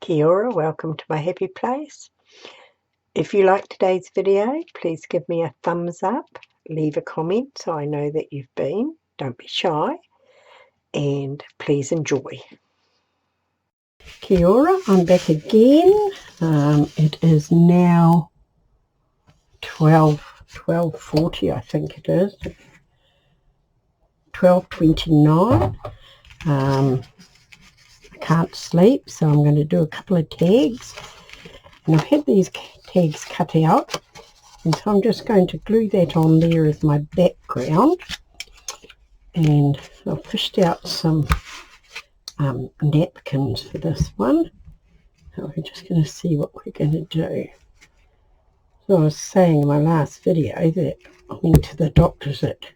Kia ora, welcome to my happy place. If you like today's video, please give me a thumbs up, leave a comment so I know that you've been, don't be shy, and please enjoy. Kia ora, I'm back again. It is now 12:40, I think it is, 12:29. I can't sleep, so I'm going to do a couple of tags, and I've had these tags cut out, and so I'm just going to glue that on there as my background. And I've fished out some napkins for this one, so we're just going to see what we're going to do. So I was saying in my last video that I went to the doctor's at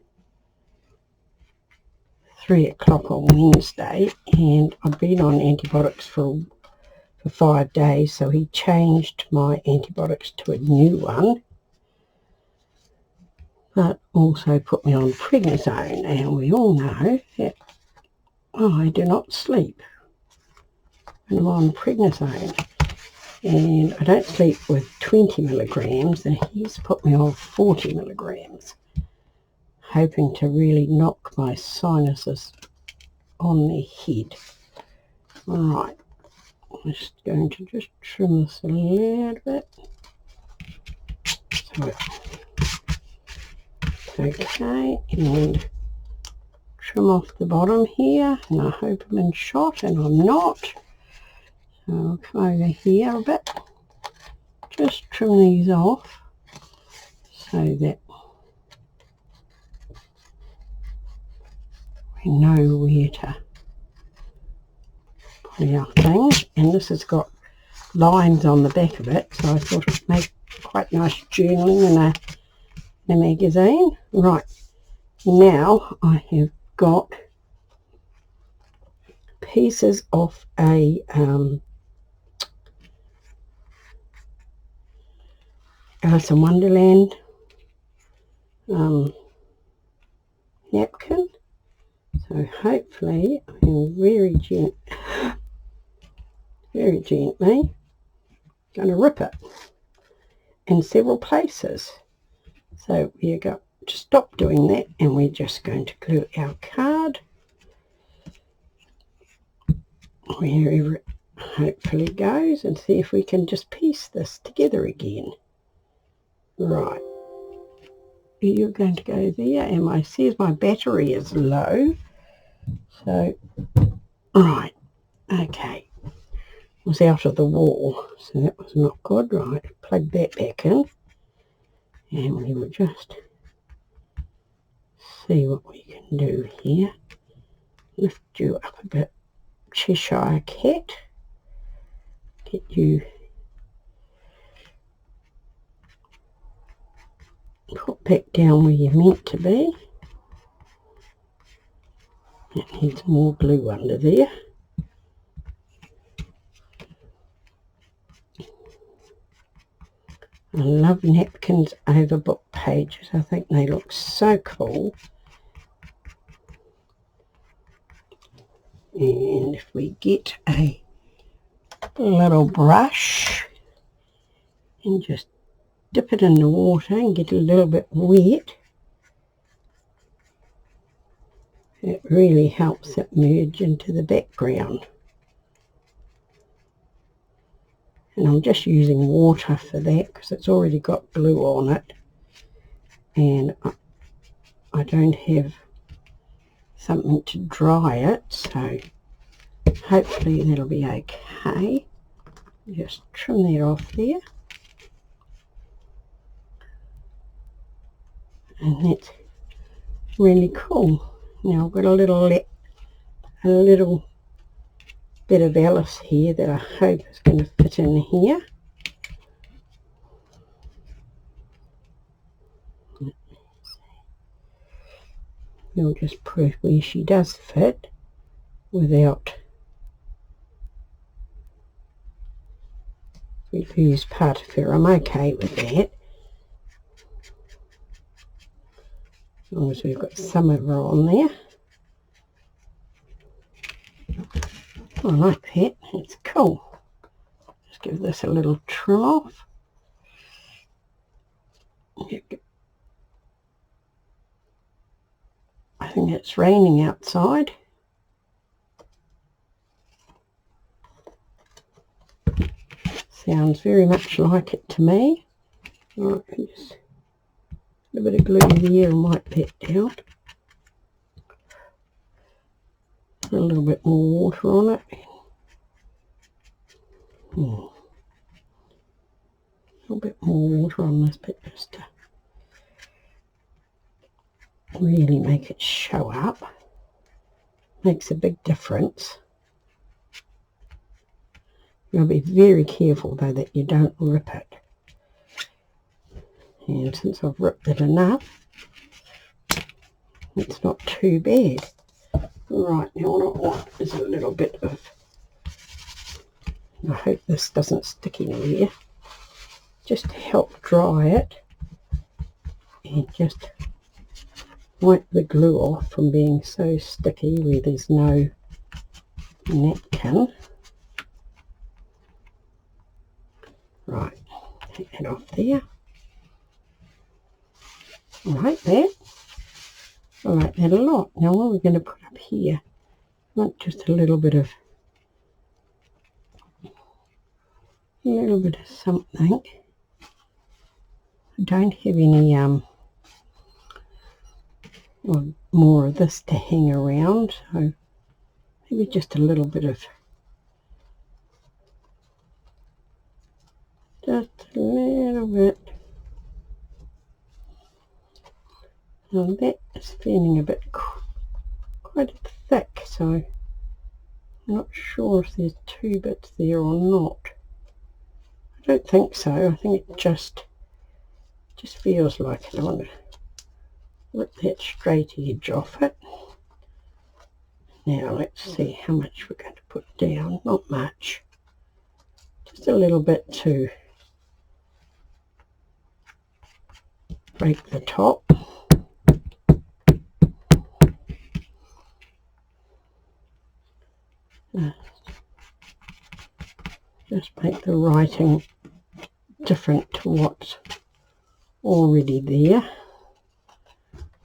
3 o'clock on Wednesday, and I've been on antibiotics for 5 days, so he changed my antibiotics to a new one, but also put me on prednisone, and we all know that I do not sleep when I'm on prednisone, and I don't sleep with 20 milligrams, and he's put me on 40 milligrams, hoping to really knock my sinuses on the head. Alright, I'm just going to trim this a little bit. So, okay, and trim off the bottom here, and I hope I'm in shot, and I'm not. So I'll come over here a bit, just trim these off so that we know where to put our things. And this has got lines on the back of it, so I thought it'd make quite nice journaling in a magazine. Right, now I have got pieces of a Alice in Wonderland napkin, so hopefully I'm very gently going to rip it in several places. So we're going to stop doing that, and we're just going to glue our card wherever it hopefully goes, and see if we can just piece this together again. Right, you're going to go there, and I see my battery is low, so right, okay, it was out of the wall, so that was not good. Right, plug that back in, and we will just see what we can do here. Lift you up a bit, Cheshire Cat, get you put back down where you're meant to be. It needs more glue under there. I love napkins over book pages. I think they look so cool. And if we get a little brush and just dip it in the water and get a little bit wet, it really helps it merge into the background. And I'm just using water for that because it's already got glue on it, and I don't have something to dry it, so hopefully that'll be okay. Just trim that off there, and that's really cool. Now I've got a little bit of Alice here that I hope is going to fit in here. We'll just prove where she does fit without we lose part of her. I'm okay with that, as long as we've got some of her on there. I like that, it's cool. Just give this a little trim off. I think it's raining outside. Sounds very much like it to me. Right, just a bit of glue here and wipe that down. A little bit more water on it. A little bit more water on this bit just to really make it show up. Makes a big difference. You'll be very careful though that you don't rip it. And since I've ripped it enough, it's not too bad. Right, now what I want is a little bit of, I hope this doesn't stick anywhere, just to help dry it, and just wipe the glue off from being so sticky where there's no napkin. Right, take that off there. I like that. I like that a lot. Now what we're going to put up here, I want just a little bit of something. I don't have any more of this to hang around, so maybe just a little bit of, just a little bit. Now that is feeling a bit quite thick, so I'm not sure if there's two bits there or not. I don't think so. I think it just feels like it. I want to rip that straight edge off it. Now let's see how much we're going to put down. Not much. Just a little bit to break the top. Just make the writing different to what's already there.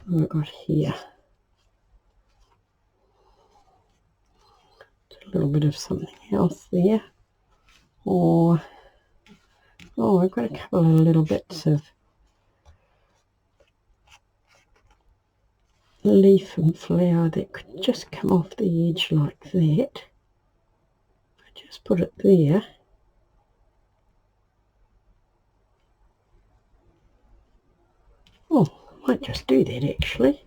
What we've got here, a little bit of something else there, or I've got a couple of little bits of leaf and flower that could just come off the edge like that. I just put it there. Oh, I might just do that actually.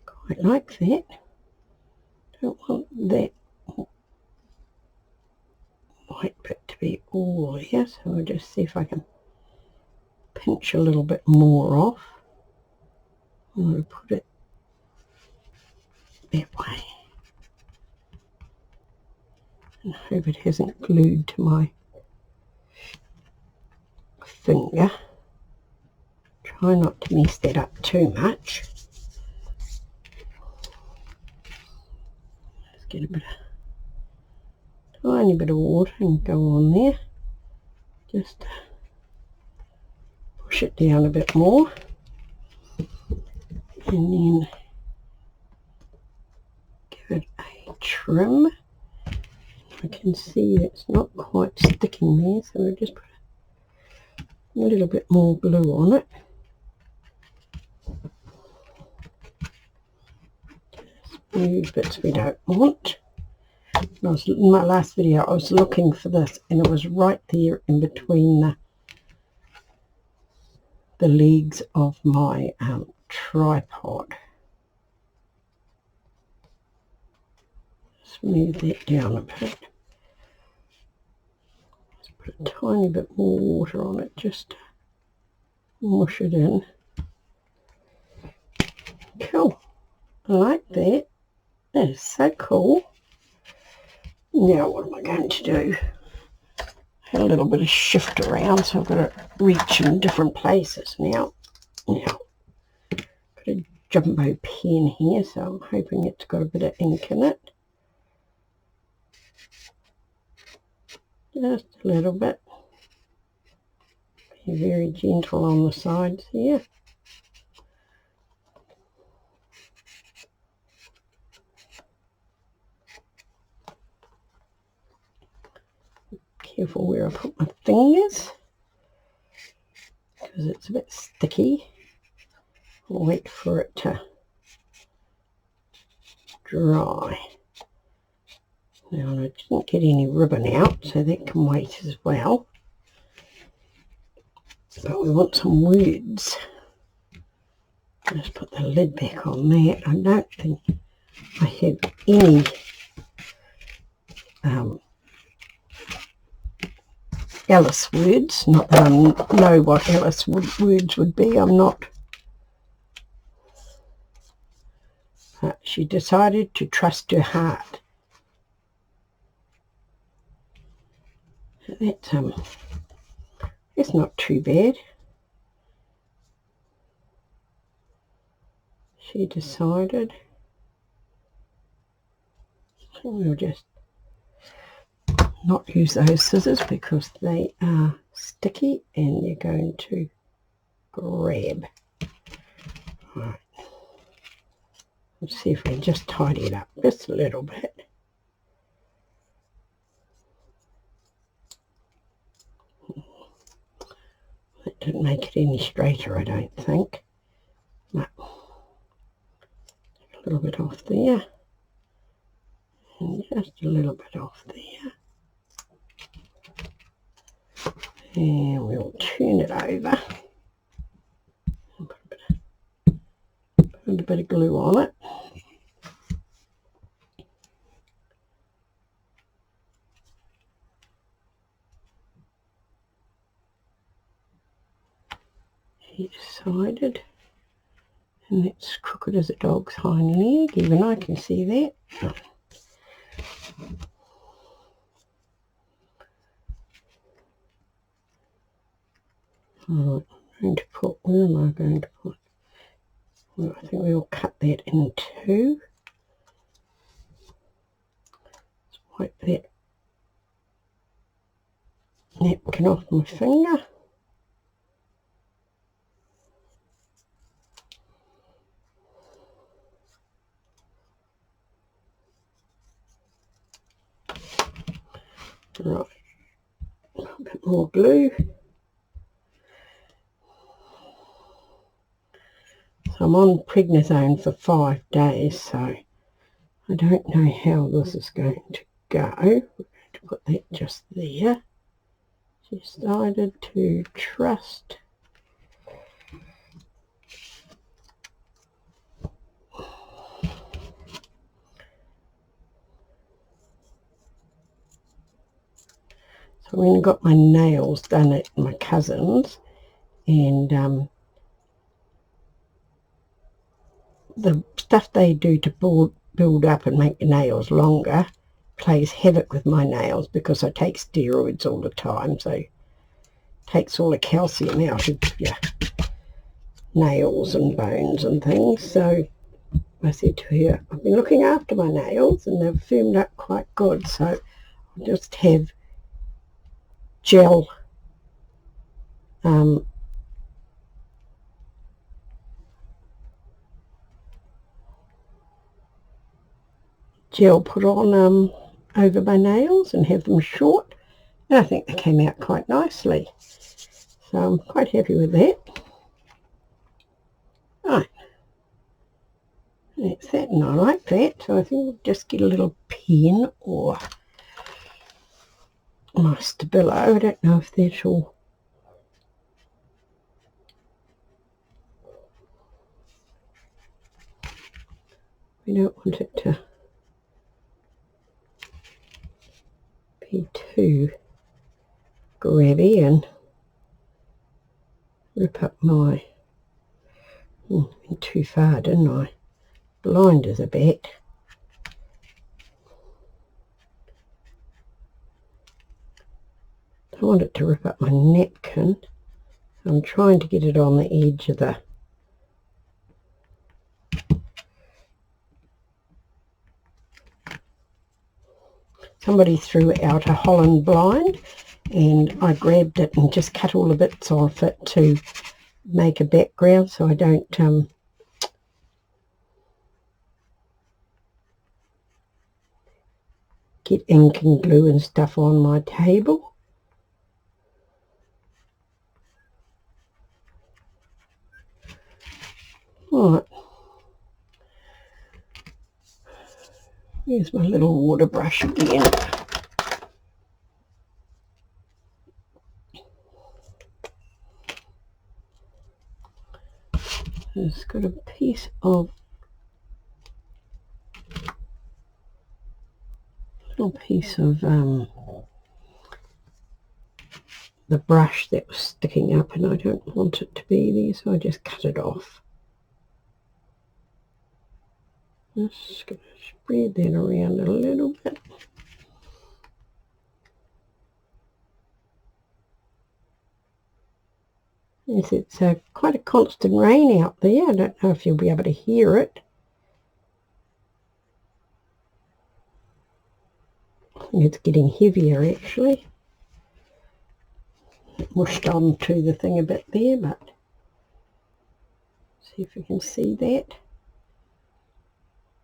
Quite like that. Don't want that white bit to be all there, so I'll just see if I can pinch a little bit more off. I'm going to put it that way and hope it hasn't glued to my finger. Try not to mess that up too much. Let's get a tiny bit of water and go on there. Just push it down a bit more, and then give it a trim. I can see it's not quite sticking there, so I'll just put a little bit more glue on it. Just move bits we don't want. In my last video I was looking for this and it was right there in between the legs of my tripod. Smooth that down a bit. Let's put a tiny bit more water on it just to mush it in. Cool. I like that. That is so cool. Now what am I going to do? Had a little bit of shift around, so I've got to reach in different places now. Got a jumbo pen here, so I'm hoping it's got a bit of ink in it. Just a little bit. Be very gentle on the sides here. Careful where I put my fingers, because it's a bit sticky. I'll wait for it to dry. Now, I didn't get any ribbon out, so that can wait as well. But we want some words. Just put the lid back on that. I don't think I have any Alice words. Not that I know what Alice words would be. I'm not. She decided to trust her heart. That's not too bad. She decided. We'll just not use those scissors because they are sticky and they're going to grab. Right. Let's see if we can just tidy it up just a little bit. That didn't make it any straighter, I don't think. No. A little bit off there. And just a little bit off there. And we'll turn it over. And put a bit of glue on it. She decided, and that's crooked as a dog's hind leg, even I can see that. Alright, I'm going to put, where am I going to put? Well, I think we'll cut that in two. Let's wipe that napkin off my finger. Right, a bit more glue. So I'm on prednisone for 5 days, so I don't know how this is going to go. We're going to put that just there. Decided to trust. So when I got my nails done at my cousin's, and the stuff they do to build up and make your nails longer plays havoc with my nails because I take steroids all the time, so it takes all the calcium out of your nails and bones and things. So I said to her, I've been looking after my nails and they've firmed up quite good, so I'll just have gel gel put on over my nails and have them short, and I think they came out quite nicely, so I'm quite happy with that. Right, that's that, and I like that, so I think we'll just get a little pen or my Stabilo. I don't know if that'll, we don't want it to be too grabby and rip up my, went too far, didn't I? Blind as a bat. I want it to rip up my napkin. I'm trying to get it on the edge of the somebody threw out a Holland blind, and I grabbed it and just cut all the bits off it to make a background so I don't get ink and glue and stuff on my table. Right, here's my little water brush again. It's got a piece of the brush that was sticking up, and I don't want it to be there, so I just cut it off. Just going to spread that around a little bit. Yes, it's quite a constant rain out there. I don't know if you'll be able to hear it. I think it's getting heavier actually. It mushed onto the thing a bit there, but see if you can see that.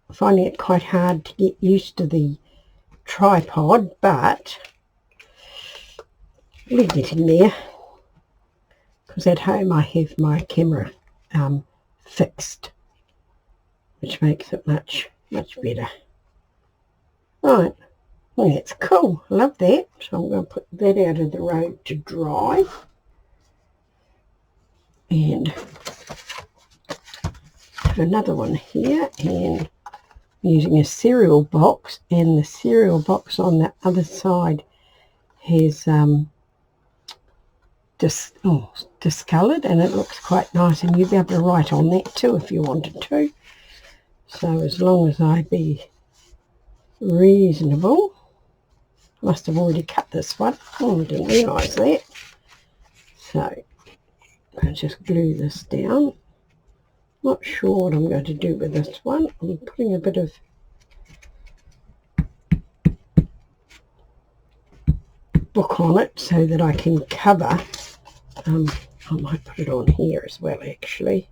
I'm finding it quite hard to get used to the tripod, but we're getting there. Because at home I have my camera fixed, which makes it much better. Right, well, that's cool. I love that. So I'm going to put that out of the road to dry. And put another one here, and I'm using a cereal box, and the cereal box on the other side has discoloured, and it looks quite nice, and you'll be able to write on that too if you wanted to. So as long as I be reasonable. I must have already cut this one. Oh, I didn't realise that. So I'll just glue this down. Not sure what I'm going to do with this one. I'm putting a bit of book on it so that I can cover. I might put it on here as well actually.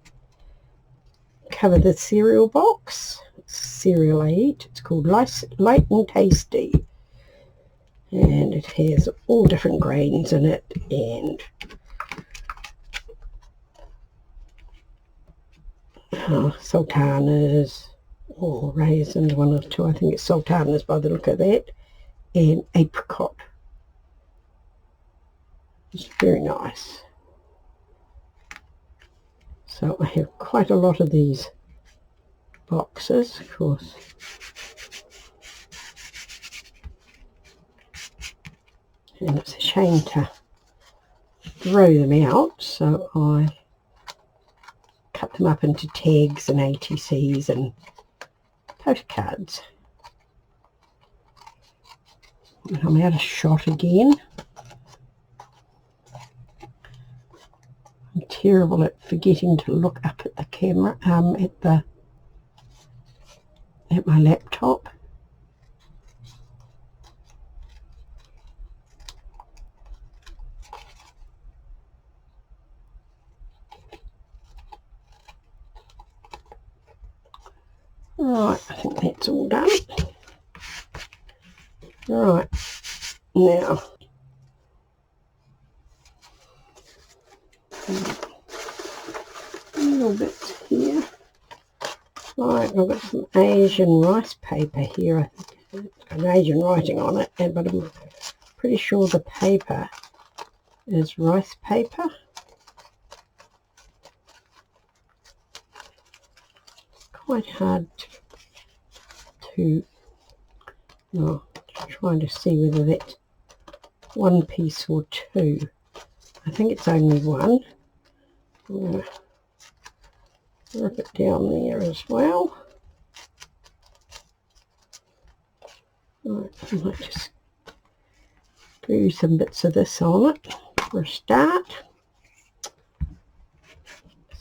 Cover the cereal box. It's cereal I eat. It's called Light and Tasty. And it has all different grains in it, and sultanas or raisins, one or two. I think it's sultanas by the look of that, and apricot. It's very nice. So I have quite a lot of these boxes, of course. And it's a shame to throw them out, so I cut them up into tags and ATCs and postcards. And I'm out of shot again. I'm terrible at forgetting to look up at the camera, at my laptop. Right, I think that's all done. Right, now a little bit here. Right, I've got some Asian rice paper here. I think it's got Asian writing on it, but I'm pretty sure the paper is rice paper. Quite hard to trying to see whether that's one piece or two. I think it's only one. I'm going to rip it down there as well. Right, I might just glue some bits of this on it for a start.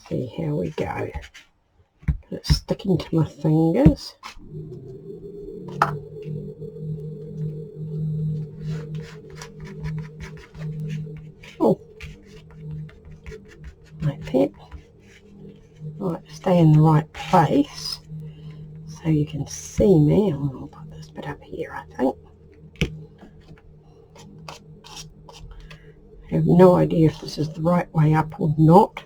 See how we go. It's sticking to my fingers. stay in the right place so you can see me. I'll put this bit up here, I think. I have no idea if this is the right way up or not.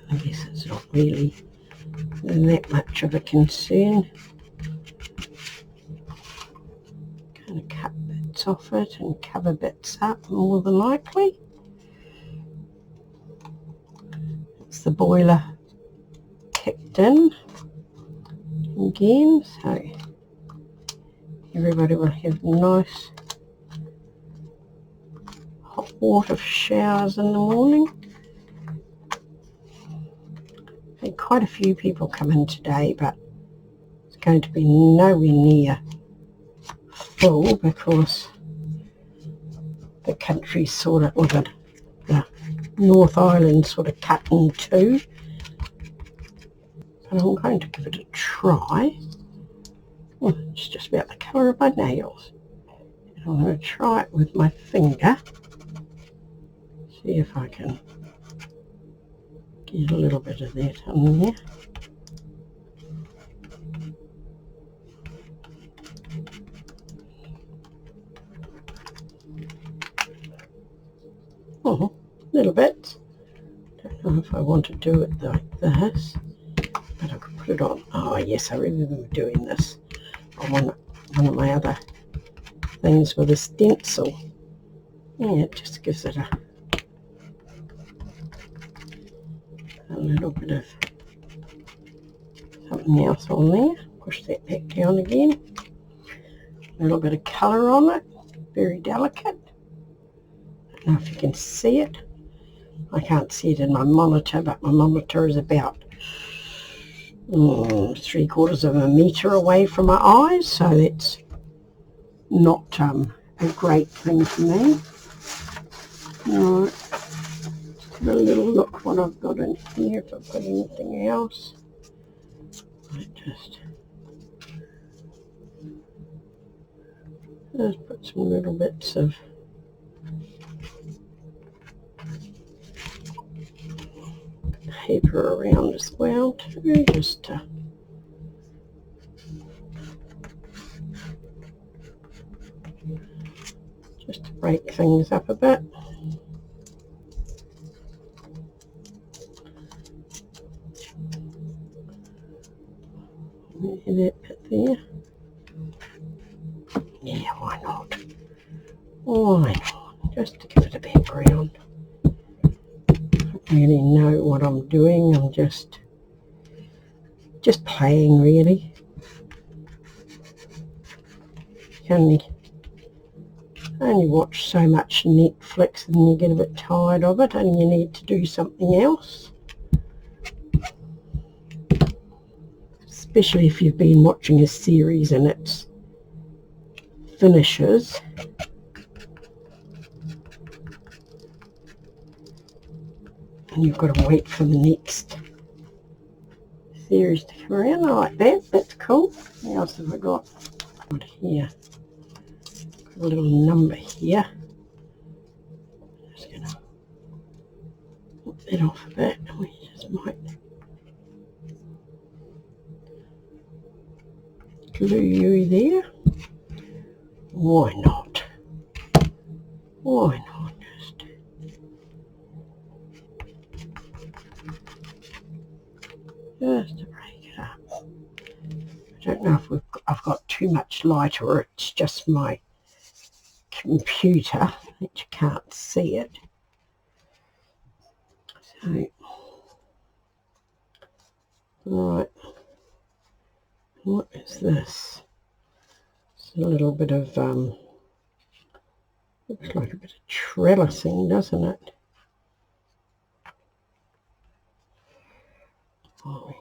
I guess it's not really that much of a concern. Going to cut bits off it and cover bits up more than likely. It's the boiler kicked in again, so everybody will have nice hot water showers in the morning. Had quite a few people come in today, but it's going to be nowhere near full because the country's sort of, or the North Island sort of cut in two. But I'm going to give it a try. Oh, it's just about the colour of my nails. And I'm going to try it with my finger. See if I can get a little bit of that in there. Oh, little bit. Don't know if I want to do it like this, but I could put it on. Oh yes, I remember doing this on one of my other things with a stencil. Yeah, it just gives it a little bit of something else on there. Push that back down again. A little bit of colour on it, very delicate. I don't know if you can see it. I can't see it in my monitor, but my monitor is about 3/4 of a metre away from my eyes, so that's not a great thing for me. Alright, just have a little look what I've got in here, if I've got anything else. Just put some little bits of paper around as well too, just to break things up a bit. That bit there. Yeah, why not? Why not? Just to give it a background. Don't really know what I'm doing. I'm just playing, really. You only watch so much Netflix and you get a bit tired of it and you need to do something else. Especially if you've been watching a series and it finishes. And you've got to wait for the next series to come around. I like that. That's cool. What else have I got? Got here. Got a little number here. Just going to put that off a bit. We just might glue you there. Why not? Why not? Just to break it up. I don't know if I've got too much light or it's just my computer that you can't see it. So, right. What is this? It's a little bit of, looks like a bit of trellising, doesn't it? Oh,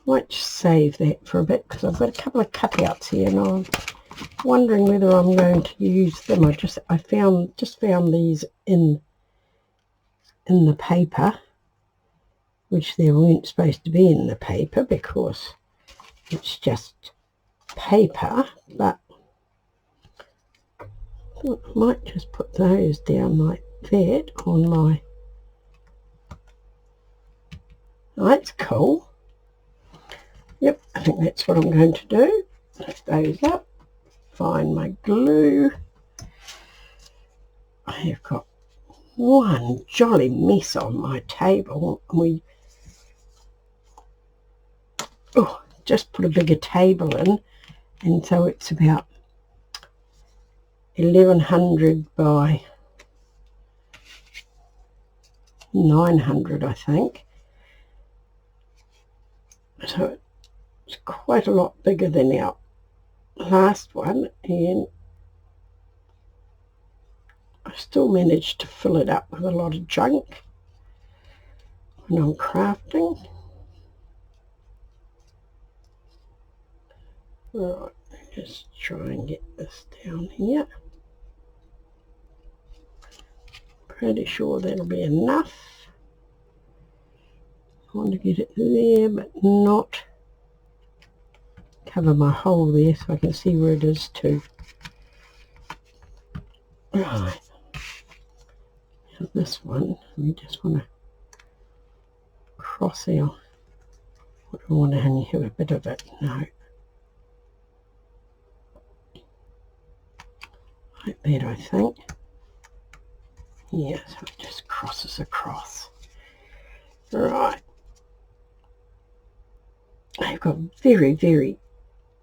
might just save that for a bit because I've got a couple of cutouts here and I'm wondering whether I'm going to use them. I just found these in the paper, which they weren't supposed to be in the paper because it's just paper, but I might just put those down like that on my... Oh, that's cool. Yep, I think that's what I'm going to do. Lift those up, find my glue. I have got one jolly mess on my table. We just put a bigger table in, and so it's about 1100 by 900, I think. So it's quite a lot bigger than our last one, and I still managed to fill it up with a lot of junk when I'm crafting. Right, just try and get this down here. Pretty sure that'll be enough. I want to get it there, but not cover my hole there so I can see where it is too. Right. Now this one, we just want to cross our... I don't want to only have a bit of it. No. Like that, I think. Yeah, so it just crosses across. Right. I've got very, very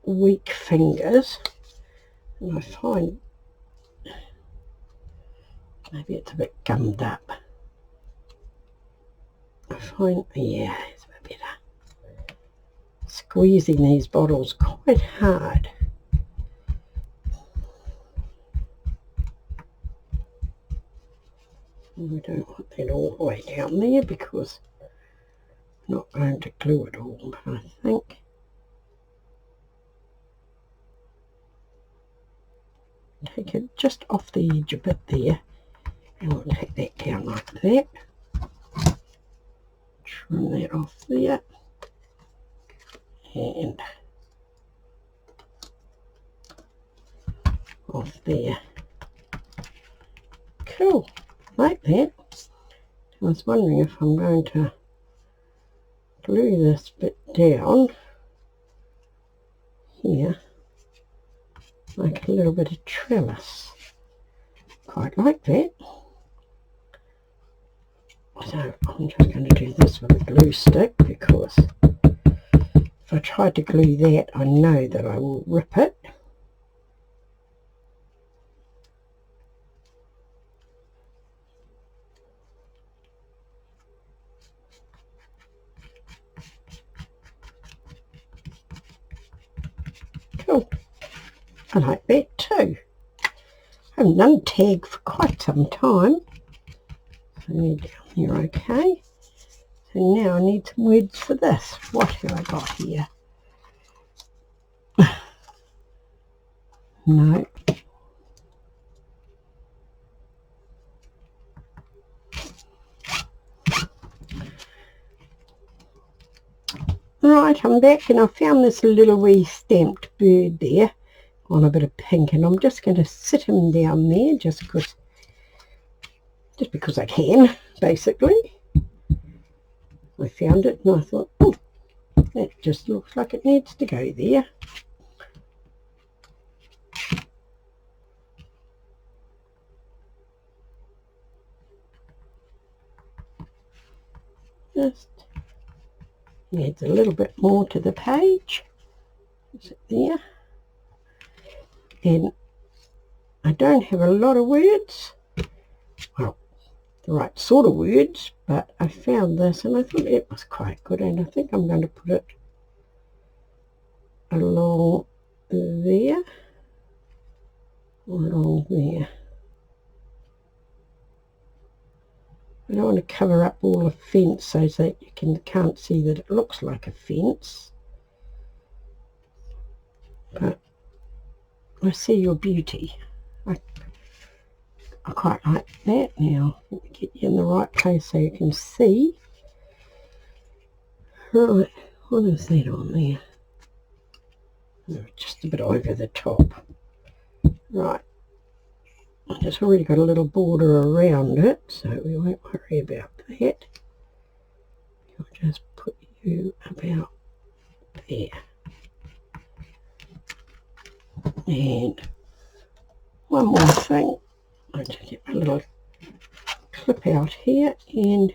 weak fingers, and I find maybe it's a bit gummed up. I find, yeah, it's a bit better. Squeezing these bottles quite hard. We don't want that all the way down there because I'm not going to glue it all, but I think take it just off the edge a bit there, and we'll take that down like that. Trim that off there, and off there. Cool, like that. I was wondering if I'm going to glue this bit down here, like a little bit of trellis. Quite like that. So I'm just going to do this with a glue stick, because if I try to glue that, I know that I will rip it. Cool. I like that too. I haven't done tag for quite some time. So they're down here, okay. So now I need some words for this. What have I got here? No. Right, I'm back, and I found this little wee stamped bird there on a bit of pink, and I'm just going to sit him down there just because I can, basically. I found it and I thought, oh, that just looks like it needs to go there. Just adds a little bit more to the page. Is it there? And I don't have a lot of words. Well, the right sort of words, but I found this and I thought it was quite good, and I think I'm going to put it along there, along there. I don't want to cover up all the fence so that you can't see that it looks like a fence, but I see your beauty. I quite like that. Now let me get you in the right place so you can see. Right, what is that on there? Oh, just a bit over the top. Right, It's already got a little border around it, so we won't worry about that. I'll just put you about there. And one more thing, I'll just get my little clip out here and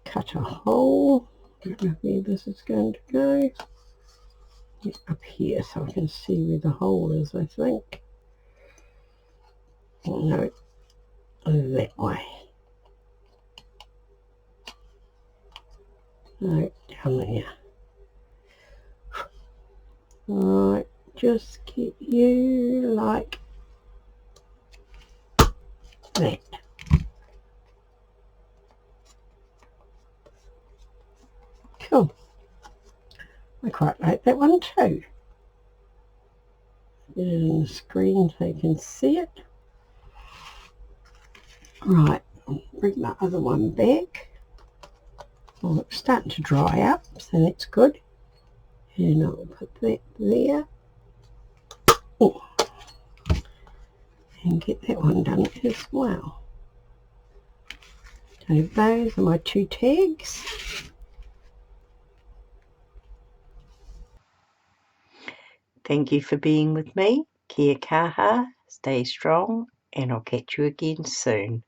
cut a hole. I don't know where this is going to go. Get up here so I can see where the hole is, I think. No, that way. No, down there. Right, just get you like that. Cool. I quite like that one too. Get it on the screen so you can see it. Right, bring my other one back. Well, it's starting to dry up, so that's good. And I'll put that there. Oh, and get that one done as well. So those are my two tags. Thank you for being with me. Kia kaha, stay strong, and I'll catch you again soon.